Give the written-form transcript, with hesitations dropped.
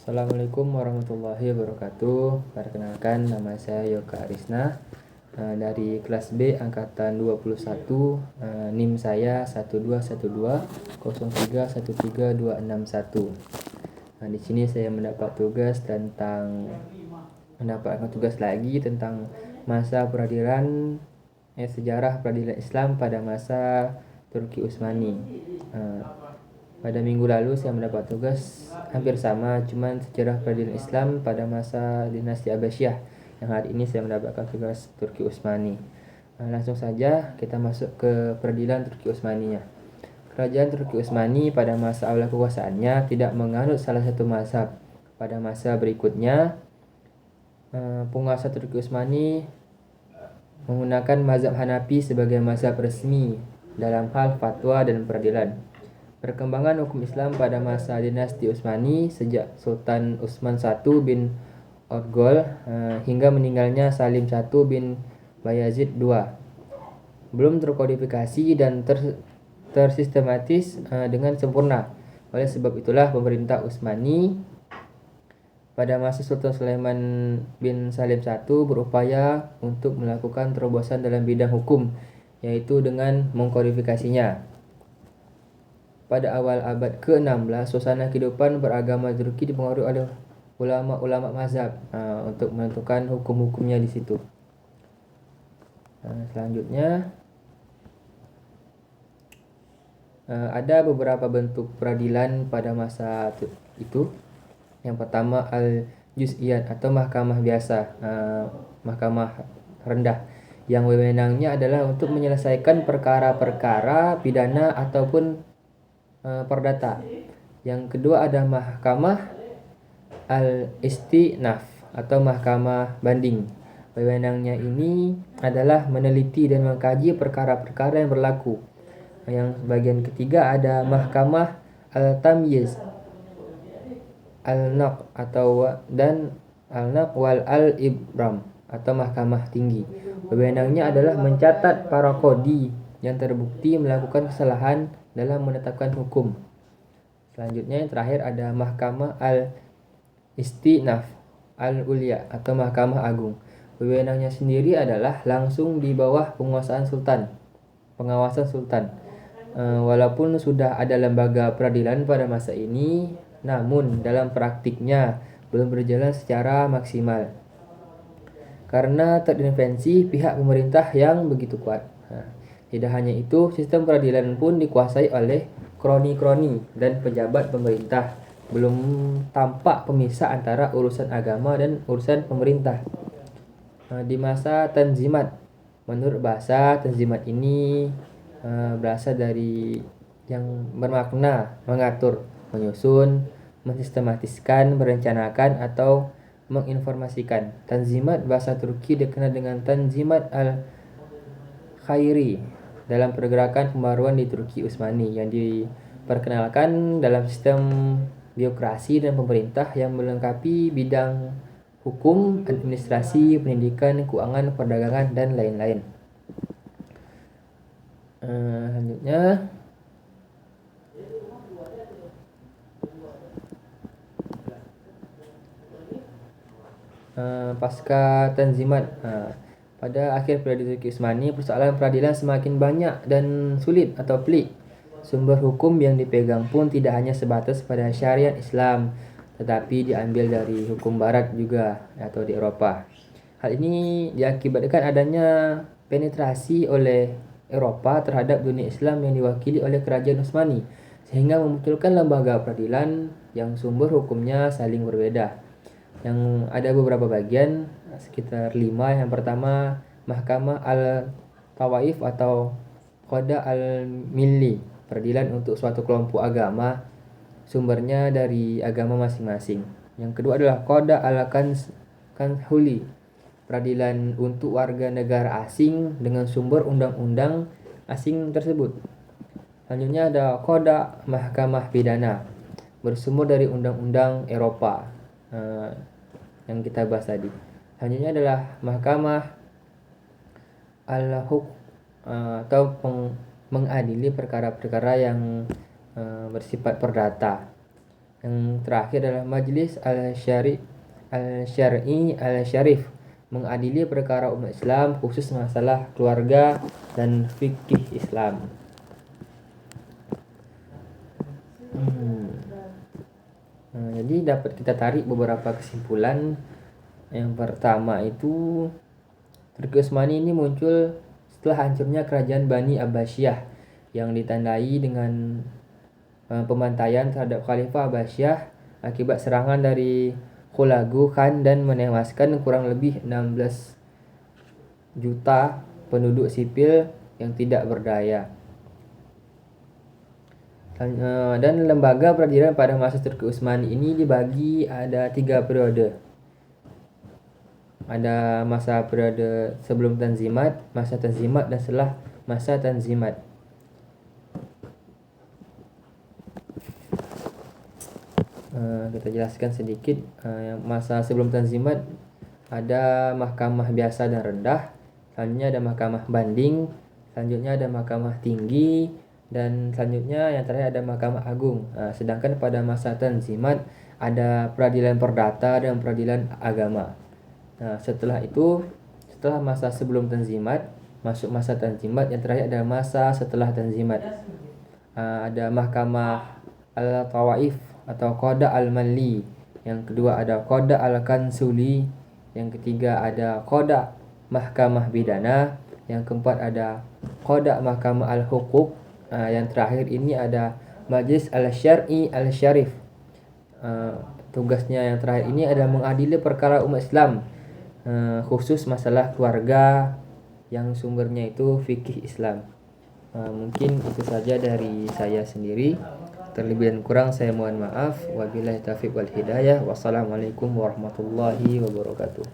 Assalamualaikum warahmatullahi wabarakatuh. Perkenalkan, nama saya Yoga Arisna dari kelas B angkatan 21. NIM saya 12120313261. Di sini saya mendapatkan tugas lagi tentang masa peradilan sejarah peradilan Islam pada masa Turki Utsmani. Pada minggu lalu saya mendapat tugas hampir sama, cuman sejarah peradilan Islam pada masa dinasti Abbasiyah. Yang hari ini saya mendapatkan tugas Turki Utsmani. Langsung saja kita masuk ke peradilan Turki Utsmaninya. Kerajaan Turki Utsmani pada masa awal kekuasaannya tidak menganut salah satu mazhab. Pada masa berikutnya, penguasa Turki Utsmani menggunakan mazhab Hanafi sebagai mazhab resmi dalam hal fatwa dan peradilan. Perkembangan hukum Islam pada masa dinasti Utsmani sejak Sultan Utsman I bin Orgol hingga meninggalnya Salim I bin Bayazid II belum terkodifikasi dan tersistematis dengan sempurna. Oleh sebab itulah pemerintah Utsmani pada masa Sultan Sulaiman bin Salim I berupaya untuk melakukan terobosan dalam bidang hukum, yaitu dengan mengkodifikasinya. Pada awal abad ke-16, suasana kehidupan beragama Turki dipengaruhi oleh ulama-ulama mazhab untuk menentukan hukum-hukumnya di situ. Selanjutnya, ada beberapa bentuk peradilan pada masa itu. Yang pertama, al-juz'iyat atau mahkamah biasa, mahkamah rendah, yang wewenangnya adalah untuk menyelesaikan perkara-perkara pidana ataupun perdata. Yang kedua ada mahkamah al-istinaf atau mahkamah banding. Wewenangnya ini adalah meneliti dan mengkaji perkara-perkara yang berlaku. Yang bagian ketiga ada mahkamah al-tamyiz, al-naq dan al-naq wal al-ibram atau mahkamah tinggi. Wewenangnya adalah mencatat para kodi yang terbukti melakukan kesalahan dalam menetapkan hukum. Selanjutnya yang terakhir ada mahkamah al-istinaf al-ulya atau mahkamah agung. Wewenangnya sendiri adalah langsung di bawah penguasaan sultan, pengawasan sultan. Walaupun sudah ada lembaga peradilan pada masa ini, namun dalam praktiknya belum berjalan secara maksimal karena terintervensi pihak pemerintah yang begitu kuat. Tidak hanya itu, sistem peradilan pun dikuasai oleh kroni-kroni dan pejabat pemerintah. Belum tampak pemisah antara urusan agama dan urusan pemerintah. Di masa Tanzimat, menurut bahasa Tanzimat ini berasal dari yang bermakna mengatur, menyusun, mensistematiskan, merencanakan atau menginformasikan. Tanzimat bahasa Turki dikenal dengan Tanzimat al-Khairi dalam pergerakan pembaruan di Turki Utsmani yang diperkenalkan dalam sistem birokrasi dan pemerintah yang melengkapi bidang hukum, administrasi, pendidikan, keuangan, perdagangan, dan lain-lain. Selanjutnya, pasca Tanzimat. Pada akhir periode Turki Utsmani, persoalan peradilan semakin banyak dan sulit atau pelik. Sumber hukum yang dipegang pun tidak hanya sebatas pada syariat Islam, tetapi diambil dari hukum barat juga atau di Eropa. Hal ini diakibatkan adanya penetrasi oleh Eropa terhadap dunia Islam yang diwakili oleh kerajaan Utsmani, sehingga memunculkan lembaga peradilan yang sumber hukumnya saling berbeda. Yang ada beberapa bagian, sekitar 5. Yang pertama, Mahkamah al-Tawaif atau Qada al-Milli, peradilan untuk suatu kelompok agama, sumbernya dari agama masing-masing. Yang kedua adalah Qada al-Kanhuli, peradilan untuk warga negara asing dengan sumber undang-undang asing tersebut. Selanjutnya ada Qada Mahkamah Pidana, bersumber dari undang-undang Eropa yang kita bahas tadi. Selanjutnya adalah Mahkamah al-Hukm atau mengadili perkara-perkara yang bersifat perdata. Yang terakhir adalah Majlis Al-Syar'i Al-Syarif, mengadili perkara umat Islam khusus masalah keluarga dan fikih Islam. Jadi dapat kita tarik beberapa kesimpulan. Yang pertama itu, Turki Utsmani ini muncul setelah hancurnya kerajaan Bani Abbasiyah yang ditandai dengan pembantaian terhadap Khalifah Abbasiyah akibat serangan dari Hulagu Khan dan menewaskan kurang lebih 16 juta penduduk sipil yang tidak berdaya. Dan lembaga peradilan pada masa Turki Utsmani ini dibagi ada 3 periode. Ada masa periode sebelum Tanzimat, masa Tanzimat, dan setelah masa Tanzimat. Kita jelaskan sedikit. Masa sebelum Tanzimat ada mahkamah biasa dan rendah, selanjutnya ada mahkamah banding, selanjutnya ada mahkamah tinggi, dan selanjutnya yang terakhir ada mahkamah agung. Sedangkan pada masa Tanzimat ada peradilan perdata dan peradilan agama. Setelah itu, setelah masa sebelum Tanzimat, masuk masa Tanzimat, yang terakhir ada masa setelah Tanzimat. Ada mahkamah Al-Tawaif atau Qada Al-Malli, yang kedua ada Qada Al-Kansuli, yang ketiga ada Qada Mahkamah Bidana, yang keempat ada Qada Mahkamah Al-Huquq, yang terakhir ini ada Majlis Al-Syar'i Al-Syarif. Tugasnya yang terakhir ini adalah mengadili perkara umat Islam, khusus masalah keluarga yang sumbernya itu fikih Islam. Mungkin itu saja dari saya sendiri. Terlebih dan kurang saya mohon maaf. Wabillahi taufiq wal hidayah. Wassalamualaikum warahmatullahi wabarakatuh.